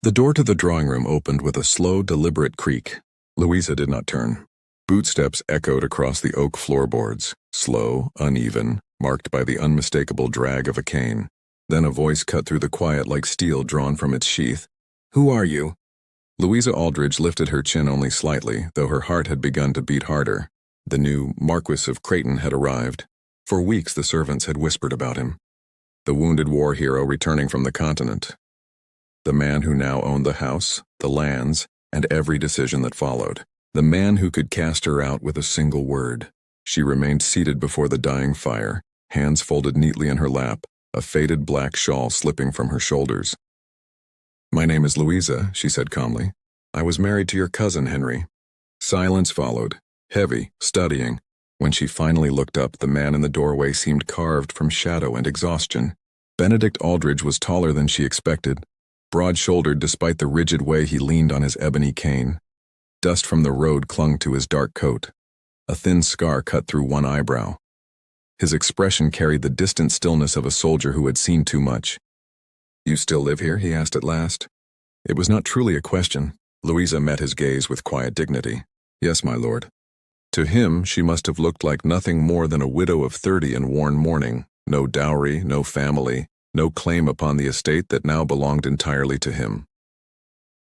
The door to the drawing room opened with a slow, deliberate creak. Louisa did not turn. Bootsteps echoed across the oak floorboards, slow, uneven, marked by the unmistakable drag of a cane. Then a voice cut through the quiet like steel drawn from its sheath. "Who are you?" Louisa Aldridge lifted her chin only slightly, though her heart had begun to beat harder. The new Marquess of Creighton had arrived. For weeks the servants had whispered about him. The wounded war hero returning from the continent. The man who now owned the house, the lands, and every decision that followed. The man who could cast her out with a single word. She remained seated before the dying fire, hands folded neatly in her lap, a faded black shawl slipping from her shoulders. "My name is Louisa," she said calmly. "I was married to your cousin, Henry." Silence followed, heavy, studying. When she finally looked up, the man in the doorway seemed carved from shadow and exhaustion. Benedict Aldridge was taller than she expected, broad-shouldered despite the rigid way he leaned on his ebony cane. Dust from the road clung to his dark coat. A thin scar cut through one eyebrow. His expression carried the distant stillness of a soldier who had seen too much. "You still live here?" he asked at last. It was not truly a question. Louisa met his gaze with quiet dignity. "Yes, my lord." To him, she must have looked like nothing more than a widow of 30 in worn mourning. No dowry, no family, no claim upon the estate that now belonged entirely to him.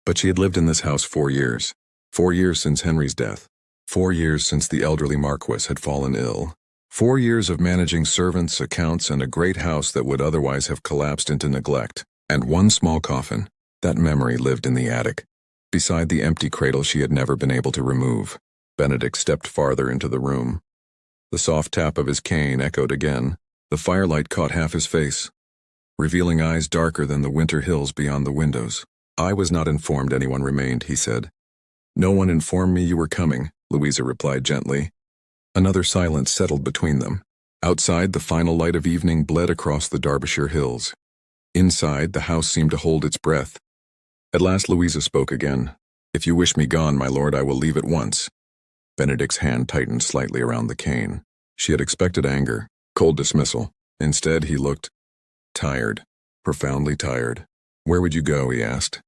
But she had lived in this house 4 years. 4 years since Henry's death. 4 years since the elderly Marquess had fallen ill. 4 years of managing servants, accounts, and a great house that would otherwise have collapsed into neglect. And one small coffin. That memory lived in the attic, beside the empty cradle she had never been able to remove. Benedict stepped farther into the room. The soft tap of his cane echoed again. The firelight caught half his face, revealing eyes darker than the winter hills beyond the windows. "I was not informed anyone remained," he said. "No one informed me you were coming," Louisa replied gently. Another silence settled between them. Outside, the final light of evening bled across the Derbyshire hills. Inside, the house seemed to hold its breath. At last Louisa spoke again. "If you wish me gone, my lord, I will leave at once." Benedict's hand tightened slightly around the cane. She had expected anger, cold dismissal. Instead, he looked tired, profoundly tired. "Where would you go?" he asked.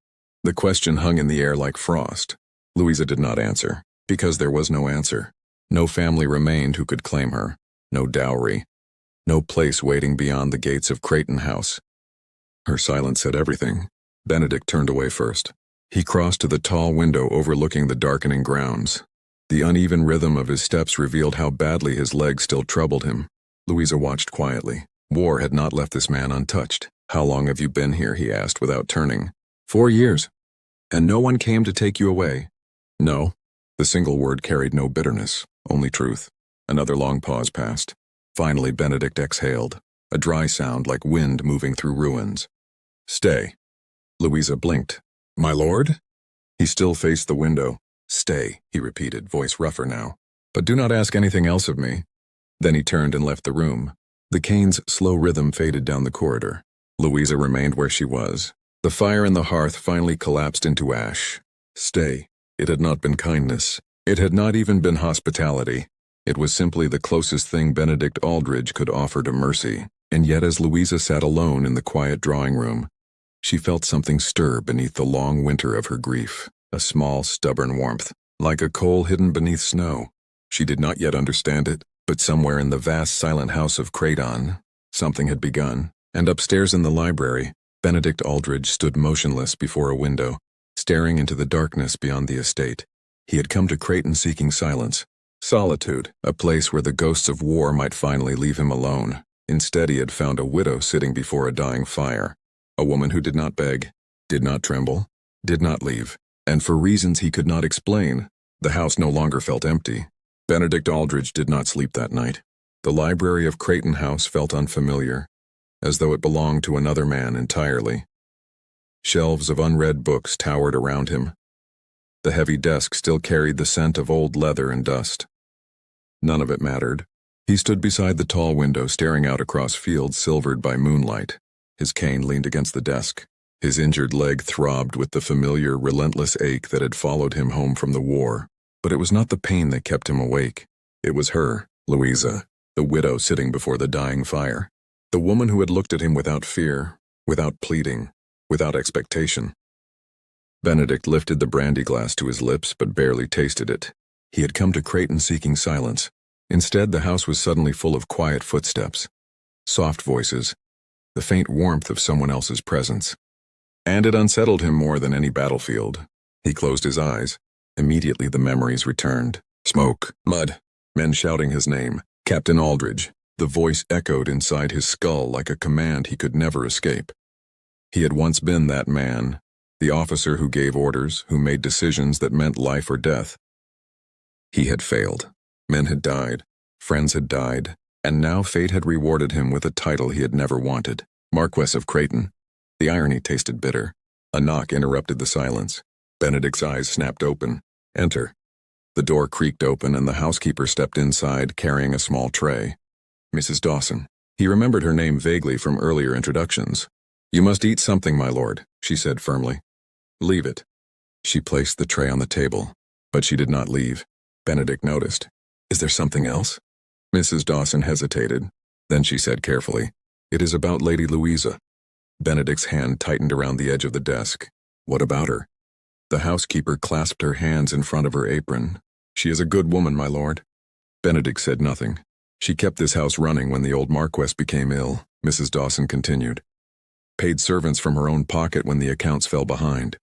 The question hung in the air like frost. Louisa did not answer, because there was no answer. No family remained who could claim her. No dowry. No place waiting beyond the gates of Creighton House. Her silence said everything. Benedict turned away first. He crossed to the tall window overlooking the darkening grounds. The uneven rhythm of his steps revealed how badly his legs still troubled him. Louisa watched quietly. War had not left this man untouched. "How long have you been here?" he asked without turning. 4 years. "And no one came to take you away?" "No." The single word carried no bitterness, only truth. Another long pause passed. Finally, Benedict exhaled, a dry sound like wind moving through ruins. "Stay." Louisa blinked. "My lord?" He still faced the window. "Stay," he repeated, voice rougher now. "But do not ask anything else of me." Then he turned and left the room. The cane's slow rhythm faded down the corridor. Louisa remained where she was. The fire in the hearth finally collapsed into ash. Stay. It had not been kindness. It had not even been hospitality. It was simply the closest thing Benedict Aldridge could offer to mercy. And yet as Louisa sat alone in the quiet drawing room, she felt something stir beneath the long winter of her grief, a small, stubborn warmth, like a coal hidden beneath snow. She did not yet understand it, but somewhere in the vast silent house of Creighton, something had begun. And upstairs in the library, Benedict Aldridge stood motionless before a window, staring into the darkness beyond the estate. He had come to Creighton seeking silence, solitude, a place where the ghosts of war might finally leave him alone. Instead, he had found a widow sitting before a dying fire, a woman who did not beg, did not tremble, did not leave. And for reasons he could not explain, the house no longer felt empty. Benedict Aldridge did not sleep that night. The library of Creighton House felt unfamiliar, as though it belonged to another man entirely. Shelves of unread books towered around him. The heavy desk still carried the scent of old leather and dust. None of it mattered. He stood beside the tall window, staring out across fields silvered by moonlight. His cane leaned against the desk. His injured leg throbbed with the familiar, relentless ache that had followed him home from the war. But it was not the pain that kept him awake. It was her, Louisa, the widow sitting before the dying fire. The woman who had looked at him without fear, without pleading, without expectation. Benedict lifted the brandy glass to his lips but barely tasted it. He had come to Creighton seeking silence. Instead, the house was suddenly full of quiet footsteps, soft voices, the faint warmth of someone else's presence. And it unsettled him more than any battlefield. He closed his eyes. Immediately the memories returned. Smoke, mud, men shouting his name. Captain Aldridge. The voice echoed inside his skull like a command he could never escape. He had once been that man, the officer who gave orders, who made decisions that meant life or death. He had failed. Men had died. Friends had died. And now fate had rewarded him with a title he had never wanted. Marquess of Creighton. The irony tasted bitter. A knock interrupted the silence. Benedict's eyes snapped open. Enter. The door creaked open and the housekeeper stepped inside carrying a small tray. Mrs. Dawson. He remembered her name vaguely from earlier introductions. You must eat something, my lord, she said firmly. Leave it. She placed the tray on the table, but she did not leave. Benedict noticed. Is there something else? Mrs. Dawson hesitated. Then she said carefully, It is about Lady Louisa. Benedict's hand tightened around the edge of the desk. What about her? The housekeeper clasped her hands in front of her apron. She is a good woman, my lord. Benedict said nothing. She kept this house running when the old Marquess became ill, Mrs. Dawson continued. Paid servants from her own pocket when the accounts fell behind.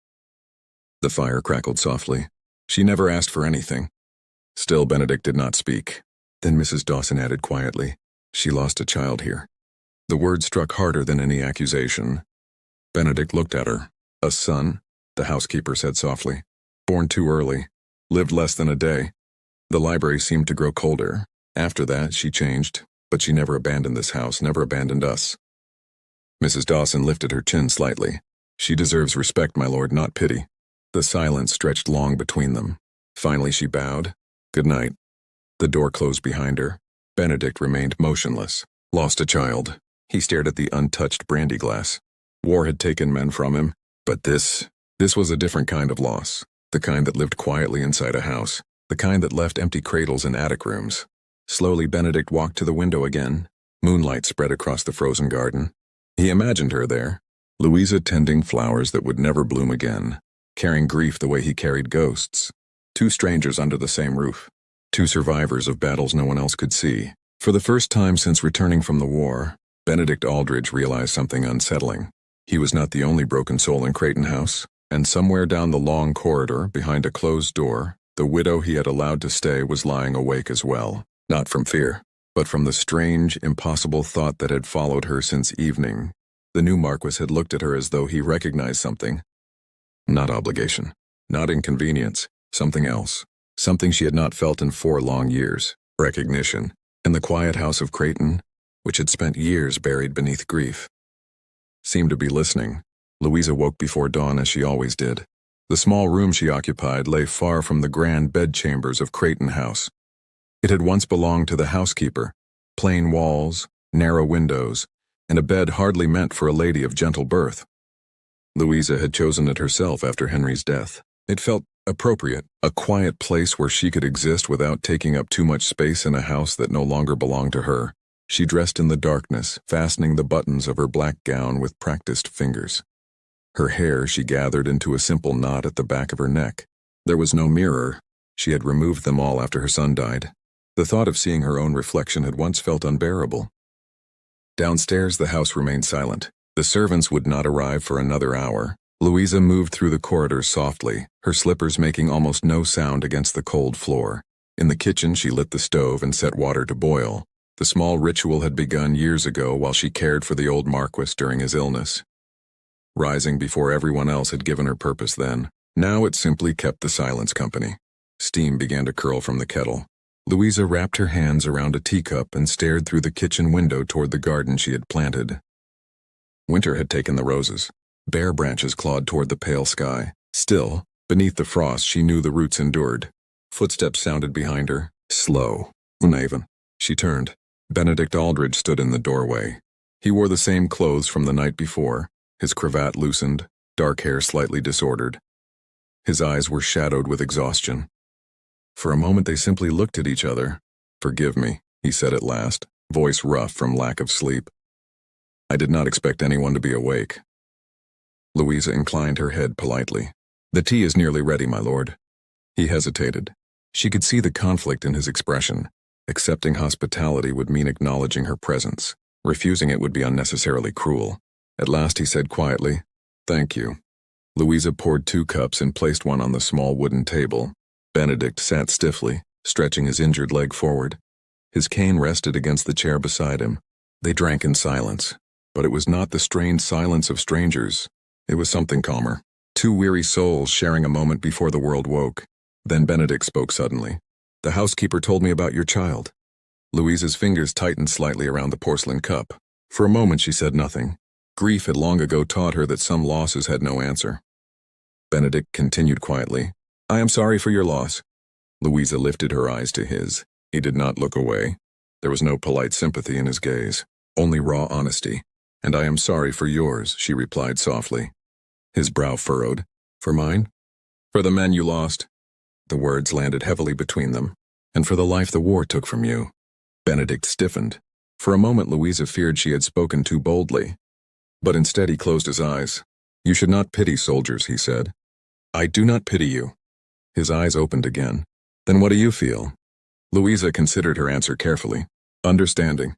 The fire crackled softly. She never asked for anything. Still, Benedict did not speak. Then Mrs. Dawson added quietly, She lost a child here. The word struck harder than any accusation. Benedict looked at her. A son, the housekeeper said softly. Born too early. Lived less than a day. The library seemed to grow colder. After that, she changed, but she never abandoned this house, never abandoned us. Mrs. Dawson lifted her chin slightly. She deserves respect, my lord, not pity. The silence stretched long between them. Finally she bowed. Good night. The door closed behind her. Benedict remained motionless. Lost a child. He stared at the untouched brandy glass. War had taken men from him, but this was a different kind of loss. The kind that lived quietly inside a house. The kind that left empty cradles in attic rooms. Slowly Benedict walked to the window again. Moonlight spread across the frozen garden. He imagined her there, Louisa tending flowers that would never bloom again, carrying grief the way he carried ghosts. Two strangers under the same roof. Two survivors of battles no one else could see. For the first time since returning from the war, Benedict Aldridge realized something unsettling. He was not the only broken soul in Creighton House, and somewhere down the long corridor, behind a closed door, the widow he had allowed to stay was lying awake as well. Not from fear, but from the strange, impossible thought that had followed her since evening. The new Marquess had looked at her as though he recognized something. Not obligation, not inconvenience, something else. Something she had not felt in 4 long years. Recognition. In the quiet house of Creighton, which had spent years buried beneath grief. Seemed to be listening. Louisa woke before dawn as she always did. The small room she occupied lay far from the grand bedchambers of Creighton House. It had once belonged to the housekeeper. Plain walls, narrow windows, and a bed hardly meant for a lady of gentle birth. Louisa had chosen it herself after Henry's death. It felt appropriate, a quiet place where she could exist without taking up too much space in a house that no longer belonged to her. She dressed in the darkness, fastening the buttons of her black gown with practiced fingers. Her hair she gathered into a simple knot at the back of her neck. There was no mirror. She had removed them all after her son died. The thought of seeing her own reflection had once felt unbearable. Downstairs, the house remained silent. The servants would not arrive for another hour. Louisa moved through the corridors softly, her slippers making almost no sound against the cold floor. In the kitchen, she lit the stove and set water to boil. The small ritual had begun years ago while she cared for the old Marquess during his illness. Rising before everyone else had given her purpose then, now it simply kept the silence company. Steam began to curl from the kettle. Louisa wrapped her hands around a teacup and stared through the kitchen window toward the garden she had planted. Winter had taken the roses. Bare branches clawed toward the pale sky. Still, beneath the frost, she knew the roots endured. Footsteps sounded behind her, slow, uneven. She turned. Benedict Aldridge stood in the doorway. He wore the same clothes from the night before, his cravat loosened, dark hair slightly disordered. His eyes were shadowed with exhaustion. For a moment they simply looked at each other. "Forgive me," he said at last, voice rough from lack of sleep. "I did not expect anyone to be awake." Louisa inclined her head politely. "The tea is nearly ready, my lord." He hesitated. She could see the conflict in his expression. Accepting hospitality would mean acknowledging her presence. Refusing it would be unnecessarily cruel. At last he said quietly, "Thank you." Louisa poured 2 cups and placed one on the small wooden table. Benedict sat stiffly, stretching his injured leg forward. His cane rested against the chair beside him. They drank in silence. But it was not the strained silence of strangers. It was something calmer. 2 weary souls sharing a moment before the world woke. Then Benedict spoke suddenly. "The housekeeper told me about your child." Louisa's fingers tightened slightly around the porcelain cup. For a moment she said nothing. Grief had long ago taught her that some losses had no answer. Benedict continued quietly, "I am sorry for your loss." Louisa lifted her eyes to his. He did not look away. There was no polite sympathy in his gaze, only raw honesty. "And I am sorry for yours," she replied softly. His brow furrowed. "For mine?" "For the men you lost." The words landed heavily between them. "And for the life the war took from you." Benedict stiffened. For a moment Louisa feared she had spoken too boldly. But instead he closed his eyes. "You should not pity soldiers," he said. "I do not pity you." His eyes opened again. "Then what do you feel?" Louisa considered her answer carefully. "Understanding."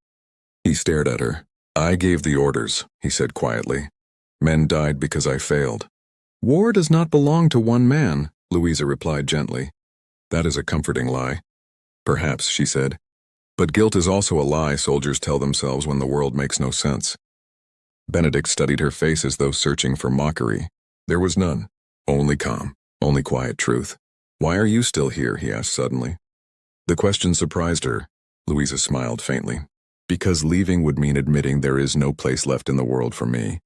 He stared at her. "I gave the orders," he said quietly. "Men died because I failed." "War does not belong to one man," Louisa replied gently. "That is a comforting lie." "Perhaps," she said. "But guilt is also a lie soldiers tell themselves when the world makes no sense." Benedict studied her face as though searching for mockery. There was none. Only calm. Only quiet truth. "Why are you still here?" he asked suddenly. The question surprised her. Louisa smiled faintly. "Because leaving would mean admitting there is no place left in the world for me."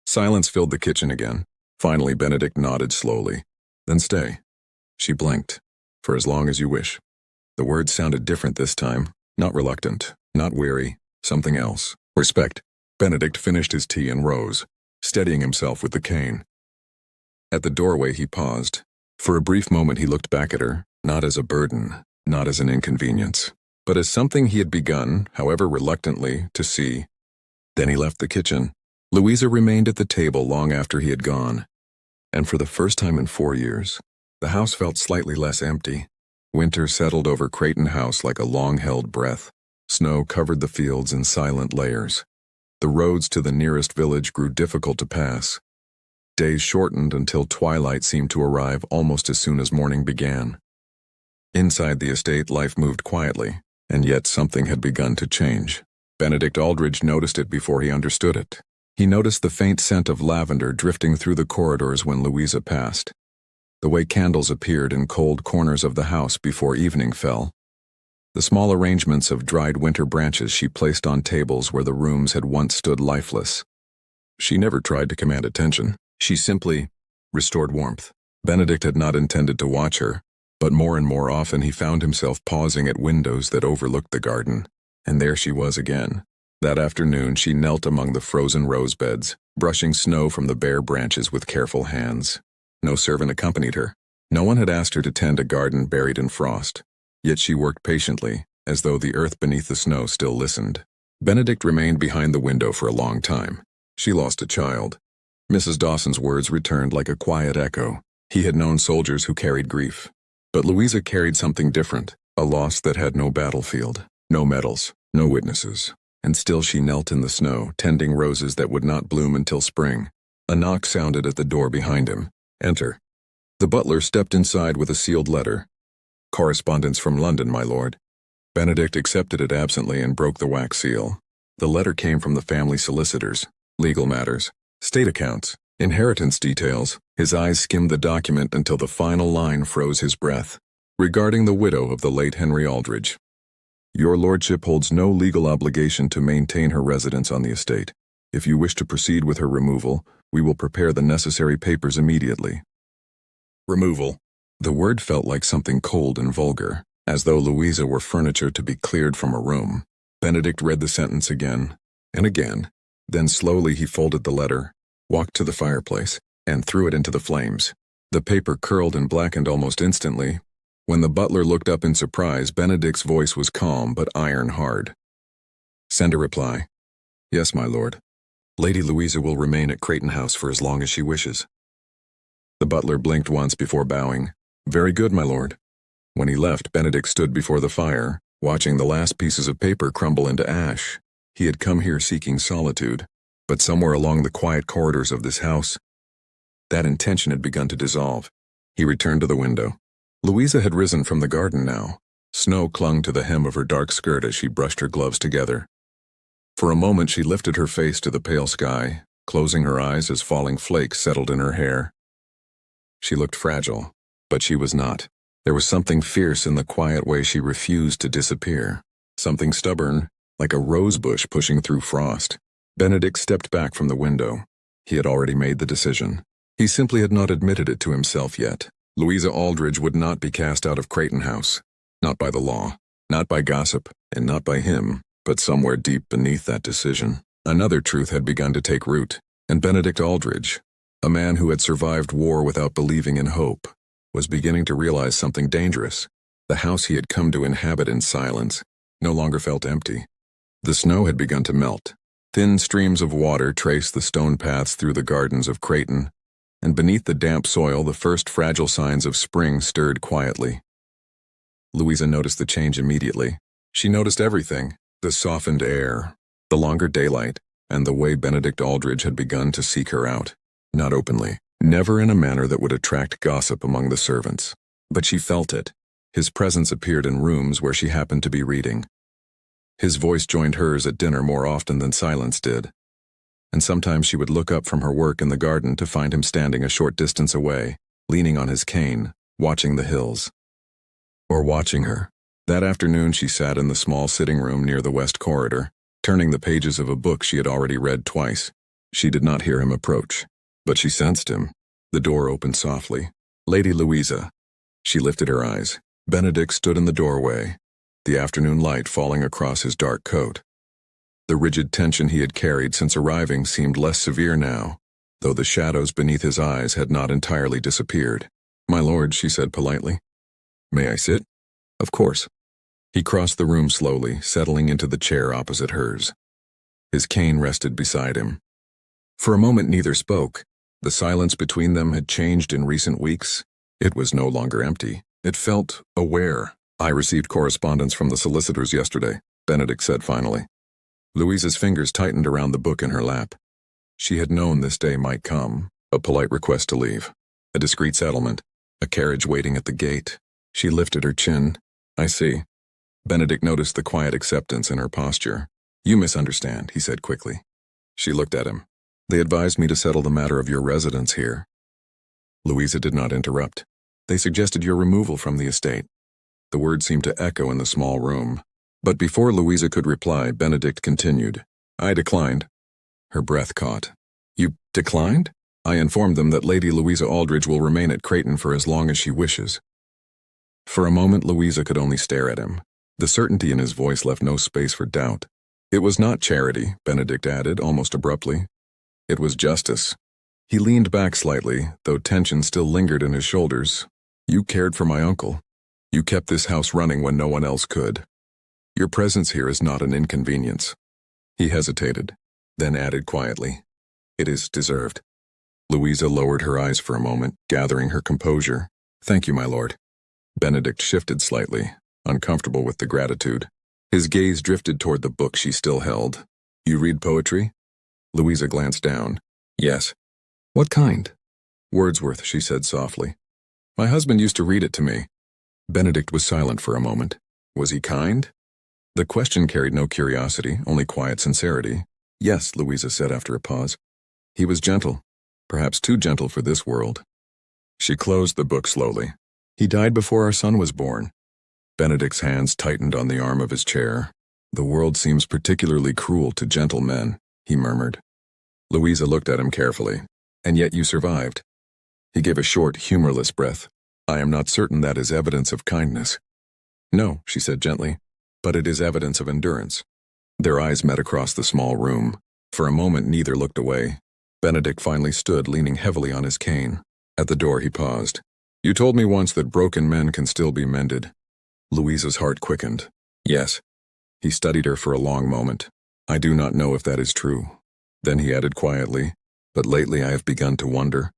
Silence filled the kitchen again. Finally Benedict nodded slowly. "Then stay." She blinked. "For as long as you wish." The words sounded different this time. Not reluctant. Not weary. Something else. Respect. Benedict finished his tea and rose, steadying himself with the cane. At the doorway he paused. For a brief moment he looked back at her, not as a burden, not as an inconvenience, but as something he had begun, however reluctantly, to see. Then he left the kitchen. Louisa remained at the table long after he had gone. And for the first time in 4 years, the house felt slightly less empty. Winter settled over Creighton House like a long-held breath. Snow covered the fields in silent layers. The roads to the nearest village grew difficult to pass. Days shortened until twilight seemed to arrive almost as soon as morning began. Inside the estate, life moved quietly, and yet something had begun to change. Benedict Aldridge noticed it before he understood it. He noticed the faint scent of lavender drifting through the corridors when Louisa passed. The way candles appeared in cold corners of the house before evening fell. The small arrangements of dried winter branches she placed on tables where the rooms had once stood lifeless. She never tried to command attention. She simply restored warmth. Benedict had not intended to watch her, but more and more often he found himself pausing at windows that overlooked the garden. And there she was again. That afternoon she knelt among the frozen rose beds, brushing snow from the bare branches with careful hands. No servant accompanied her. No one had asked her to tend a garden buried in frost. Yet she worked patiently, as though the earth beneath the snow still listened. Benedict remained behind the window for a long time. She lost a child. Mrs. Dawson's words returned like a quiet echo. He had known soldiers who carried grief. But Louisa carried something different, a loss that had no battlefield, no medals, no witnesses. And still she knelt in the snow, tending roses that would not bloom until spring. A knock sounded at the door behind him. "Enter." The butler stepped inside with a sealed letter. "Correspondence from London, my lord." Benedict accepted it absently and broke the wax seal. The letter came from the family solicitors. Legal matters, state accounts, inheritance details. His eyes skimmed the document until the final line froze his breath. Regarding the widow of the late Henry Aldridge. "Your lordship holds no legal obligation to maintain her residence on the estate. If you wish to proceed with her removal, we will prepare the necessary papers immediately." Removal. The word felt like something cold and vulgar, as though Louisa were furniture to be cleared from a room. Benedict read the sentence again, and again. Then slowly he folded the letter, walked to the fireplace, and threw it into the flames. The paper curled and blackened almost instantly. When the butler looked up in surprise, Benedict's voice was calm but iron-hard. "Send a reply." "Yes, my lord. Lady Louisa will remain at Creighton House for as long as she wishes." The butler blinked once before bowing. "Very good, my lord." When he left, Benedict stood before the fire, watching the last pieces of paper crumble into ash. He had come here seeking solitude, but somewhere along the quiet corridors of this house, that intention had begun to dissolve. He returned to the window. Louisa had risen from the garden now. Snow clung to the hem of her dark skirt as she brushed her gloves together. For a moment she lifted her face to the pale sky, closing her eyes as falling flakes settled in her hair. She looked fragile, but she was not. There was something fierce in the quiet way she refused to disappear. Something stubborn, like a rosebush pushing through frost. Benedict stepped back from the window. He had already made the decision. He simply had not admitted it to himself yet. Louisa Aldridge would not be cast out of Creighton House. Not by the law, not by gossip, and not by him, but somewhere deep beneath that decision. Another truth had begun to take root, and Benedict Aldridge, a man who had survived war without believing in hope, was beginning to realize something dangerous. The house he had come to inhabit in silence no longer felt empty. The snow had begun to melt. Thin streams of water traced the stone paths through the gardens of Creighton, and beneath the damp soil the first fragile signs of spring stirred quietly. Louisa noticed the change immediately. She noticed everything: the softened air, the longer daylight, and the way Benedict Aldridge had begun to seek her out. Not openly, never in a manner that would attract gossip among the servants. But she felt it. His presence appeared in rooms where she happened to be reading. His voice joined hers at dinner more often than silence did. And sometimes she would look up from her work in the garden to find him standing a short distance away, leaning on his cane, watching the hills. Or watching her. That afternoon she sat in the small sitting room near the west corridor, turning the pages of a book she had already read twice. She did not hear him approach, but she sensed him. The door opened softly. "Lady Louisa." She lifted her eyes. Benedict stood in the doorway, the afternoon light falling across his dark coat. The rigid tension he had carried since arriving seemed less severe now, though the shadows beneath his eyes had not entirely disappeared. "My lord," she said politely. "May I sit?" "Of course." He crossed the room slowly, settling into the chair opposite hers. His cane rested beside him. For a moment neither spoke. The silence between them had changed in recent weeks. It was no longer empty. It felt aware. "I received correspondence from the solicitors yesterday," Benedict said finally. Louisa's fingers tightened around the book in her lap. She had known this day might come, a polite request to leave, a discreet settlement, a carriage waiting at the gate. She lifted her chin. "I see." Benedict noticed the quiet acceptance in her posture. "You misunderstand," he said quickly. She looked at him. "They advised me to settle the matter of your residence here." Louisa did not interrupt. "They suggested your removal from the estate." The words seemed to echo in the small room. But before Louisa could reply, Benedict continued. "I declined." Her breath caught. "You declined?" "I informed them that Lady Louisa Aldridge will remain at Creighton for as long as she wishes." For a moment Louisa could only stare at him. The certainty in his voice left no space for doubt. "It was not charity," Benedict added, almost abruptly. "It was justice." He leaned back slightly, though tension still lingered in his shoulders. "You cared for my uncle. You kept this house running when no one else could. Your presence here is not an inconvenience." He hesitated, then added quietly, "It is deserved." Louisa lowered her eyes for a moment, gathering her composure. "Thank you, my lord." Benedict shifted slightly, uncomfortable with the gratitude. His gaze drifted toward the book she still held. "You read poetry?" Louisa glanced down. "Yes." "What kind?" "Wordsworth," she said softly. "My husband used to read it to me." Benedict was silent for a moment. Was he kind? The question carried no curiosity, only quiet sincerity. "Yes," Louisa said after a pause. "He was gentle, perhaps too gentle for this world." She closed the book slowly. "He died before our son was born." Benedict's hands tightened on the arm of his chair. "The world seems particularly cruel to gentle men," he murmured. Louisa looked at him carefully. "And yet you survived." He gave a short, humorless breath. "I am not certain that is evidence of kindness." "No," she said gently, "but it is evidence of endurance." Their eyes met across the small room. For a moment neither looked away. Benedict finally stood, leaning heavily on his cane. At the door he paused. "You told me once that broken men can still be mended." Louisa's heart quickened. "Yes." He studied her for a long moment. "I do not know if that is true." Then he added quietly, "But lately I have begun to wonder."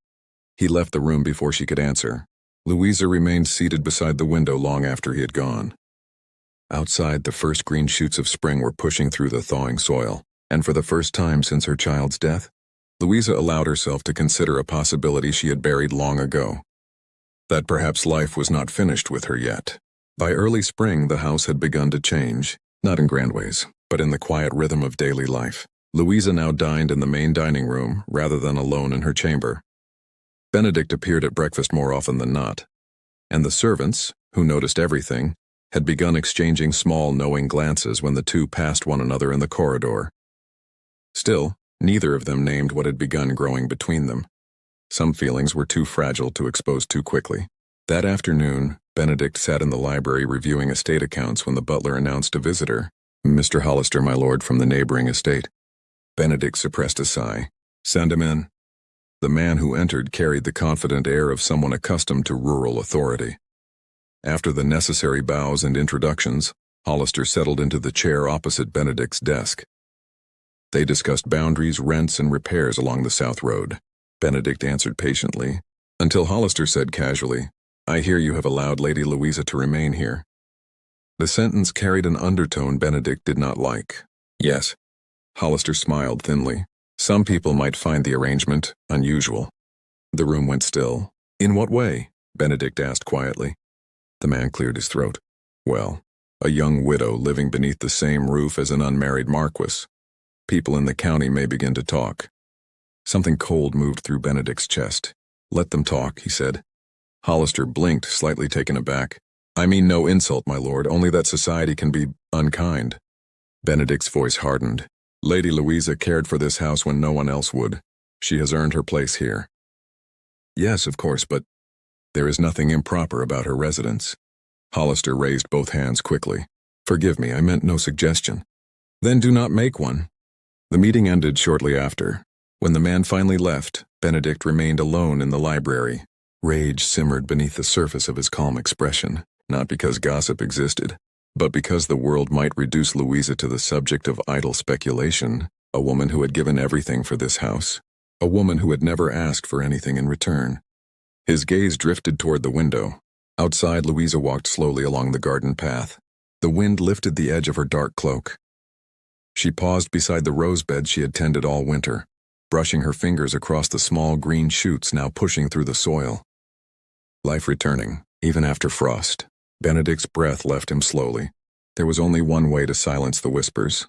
He left the room before she could answer. Louisa remained seated beside the window long after he had gone. Outside, the first green shoots of spring were pushing through the thawing soil, and for the first time since her child's death, Louisa allowed herself to consider a possibility she had buried long ago. That perhaps life was not finished with her yet. By early spring, the house had begun to change, not in grand ways, but in the quiet rhythm of daily life. Louisa now dined in the main dining room rather than alone in her chamber. Benedict appeared at breakfast more often than not, and the servants, who noticed everything, had begun exchanging small, knowing glances when the two passed one another in the corridor. Still, neither of them named what had begun growing between them. Some feelings were too fragile to expose too quickly. That afternoon, Benedict sat in the library reviewing estate accounts when the butler announced a visitor. "Mr. Hollister, my lord, from the neighboring estate." Benedict suppressed a sigh. "Send him in." The man who entered carried the confident air of someone accustomed to rural authority. After the necessary bows and introductions, Hollister settled into the chair opposite Benedict's desk. They discussed boundaries, rents, and repairs along the South Road. Benedict answered patiently, until Hollister said casually, "I hear you have allowed Lady Louisa to remain here." The sentence carried an undertone Benedict did not like. "Yes." Hollister smiled thinly. "Some people might find the arrangement unusual." The room went still. "In what way?" Benedict asked quietly. The man cleared his throat. "Well, a young widow living beneath the same roof as an unmarried Marquess. People in the county may begin to talk." Something cold moved through Benedict's chest. "Let them talk," he said. Hollister blinked, slightly taken aback. "I mean no insult, my lord, only that society can be unkind." Benedict's voice hardened. "Lady Louisa cared for this house when no one else would. She has earned her place here." "Yes, of course, but there is nothing improper about her residence." Hollister raised both hands quickly. "Forgive me, I meant no suggestion." "Then do not make one." The meeting ended shortly after. When the man finally left, Benedict remained alone in the library. Rage simmered beneath the surface of his calm expression, not because gossip existed, but because the world might reduce Louisa to the subject of idle speculation, a woman who had given everything for this house, a woman who had never asked for anything in return. His gaze drifted toward the window. Outside, Louisa walked slowly along the garden path. The wind lifted the edge of her dark cloak. She paused beside the rose bed she had tended all winter, brushing her fingers across the small green shoots now pushing through the soil. Life returning, even after frost. Benedict's breath left him slowly. There was only one way to silence the whispers.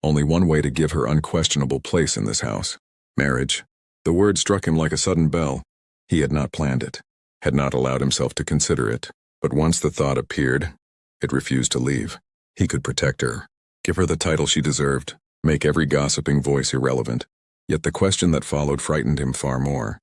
Only one way to give her unquestionable place in this house. Marriage. The word struck him like a sudden bell. He had not planned it, had not allowed himself to consider it, but once the thought appeared, it refused to leave. He could protect her, give her the title she deserved, make every gossiping voice irrelevant. Yet the question that followed frightened him far more.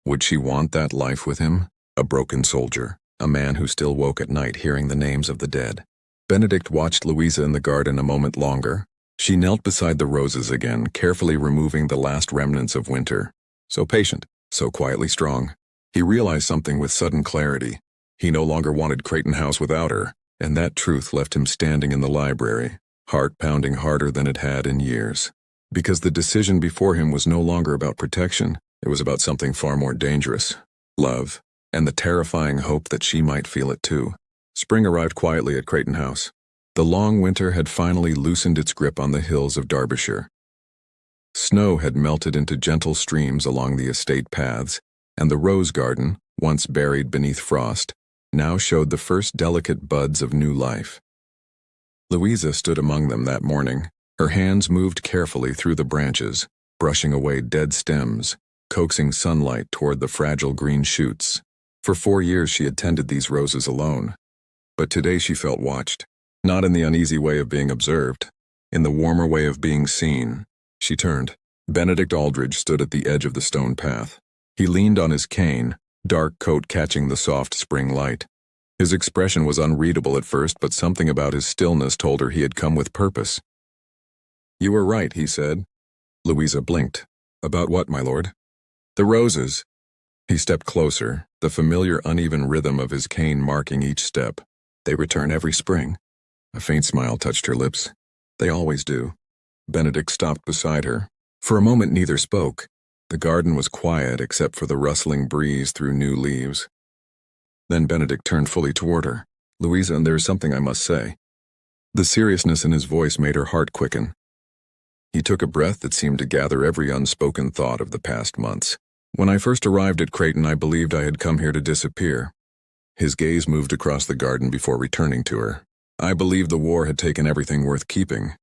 Would she want that life with him? A broken soldier, a man who still woke at night hearing the names of the dead. Benedict watched Louisa in the garden a moment longer. She knelt beside the roses again, carefully removing the last remnants of winter. So patient, so quietly strong. He realized something with sudden clarity. He no longer wanted Creighton House without her, and that truth left him standing in the library, heart pounding harder than it had in years. Because the decision before him was no longer about protection, it was about something far more dangerous. Love, and the terrifying hope that she might feel it too. Spring arrived quietly at Creighton House. The long winter had finally loosened its grip on the hills of Derbyshire. Snow had melted into gentle streams along the estate paths, and the rose garden, once buried beneath frost, now showed the first delicate buds of new life. Louisa stood among them that morning. Her hands moved carefully through the branches, brushing away dead stems, coaxing sunlight toward the fragile green shoots. For 4 years she had tended these roses alone. But today she felt watched, not in the uneasy way of being observed, in the warmer way of being seen. She turned. Benedict Aldridge stood at the edge of the stone path. He leaned on his cane, dark coat catching the soft spring light. His expression was unreadable at first, but something about his stillness told her he had come with purpose. "You were right," he said. Louisa blinked. "About what, my lord?" "The roses." He stepped closer, the familiar uneven rhythm of his cane marking each step. "They return every spring." A faint smile touched her lips. "They always do." Benedict stopped beside her. For a moment neither spoke. The garden was quiet except for the rustling breeze through new leaves. Then Benedict turned fully toward her. "Louisa, there's something I must say." The seriousness in his voice made her heart quicken. He took a breath that seemed to gather every unspoken thought of the past months. "When I first arrived at Creighton, I believed I had come here to disappear." His gaze moved across the garden before returning to her. "I believed the war had taken everything worth keeping."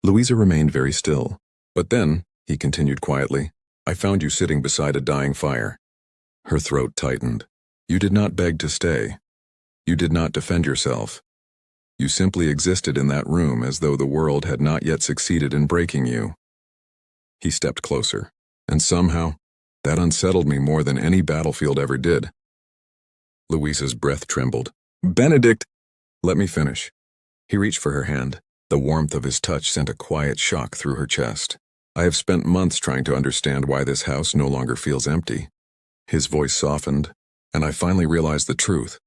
Louisa remained very still. "But then," he continued quietly, "I found you sitting beside a dying fire." Her throat tightened. "You did not beg to stay. You did not defend yourself. You simply existed in that room as though the world had not yet succeeded in breaking you." He stepped closer, and somehow, that unsettled me more than any battlefield ever did. Louisa's breath trembled. "Benedict!" "Let me finish." He reached for her hand. The warmth of his touch sent a quiet shock through her chest. "I have spent months trying to understand why this house no longer feels empty." His voice softened, and I finally realized the truth.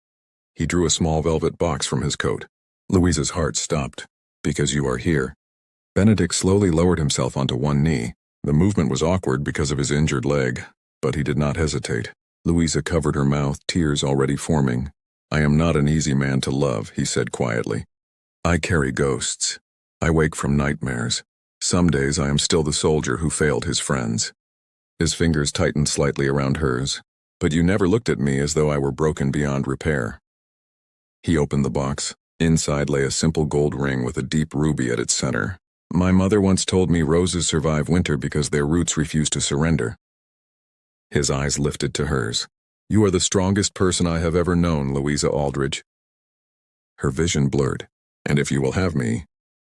He drew a small velvet box from his coat. Louisa's heart stopped. "Because you are here." Benedict slowly lowered himself onto one knee. The movement was awkward because of his injured leg, but he did not hesitate. Louisa covered her mouth, tears already forming. "I am not an easy man to love," he said quietly. "I carry ghosts. I wake from nightmares. Some days I am still the soldier who failed his friends." His fingers tightened slightly around hers. "But you never looked at me as though I were broken beyond repair." He opened the box. Inside lay a simple gold ring with a deep ruby at its center. "My mother once told me roses survive winter because their roots refuse to surrender." His eyes lifted to hers. "You are the strongest person I have ever known, Louisa Aldridge." Her vision blurred. "And if you will have me,"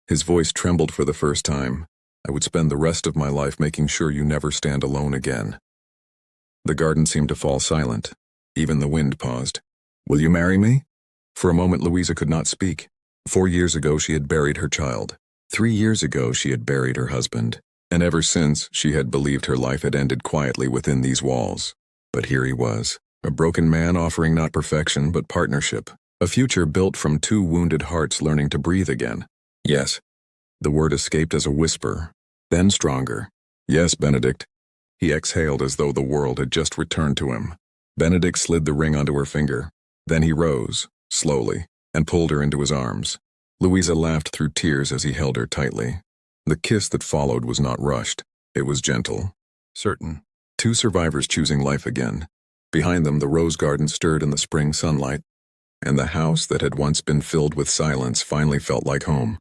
his voice trembled for the first time, "I would spend the rest of my life making sure you never stand alone again." The garden seemed to fall silent. Even the wind paused. "Will you marry me?" For a moment Louisa could not speak. 4 years ago she had buried her child. 3 years ago she had buried her husband. And ever since she had believed her life had ended quietly within these walls. But here he was, a broken man offering not perfection but partnership. A future built from 2 wounded hearts learning to breathe again. "Yes." The word escaped as a whisper, then stronger. "Yes, Benedict." He exhaled as though the world had just returned to him. Benedict slid the ring onto her finger. Then he rose, slowly, and pulled her into his arms. Louisa laughed through tears as he held her tightly. The kiss that followed was not rushed. It was gentle, certain. 2 survivors choosing life again. Behind them the rose garden stirred in the spring sunlight, and the house that had once been filled with silence finally felt like home.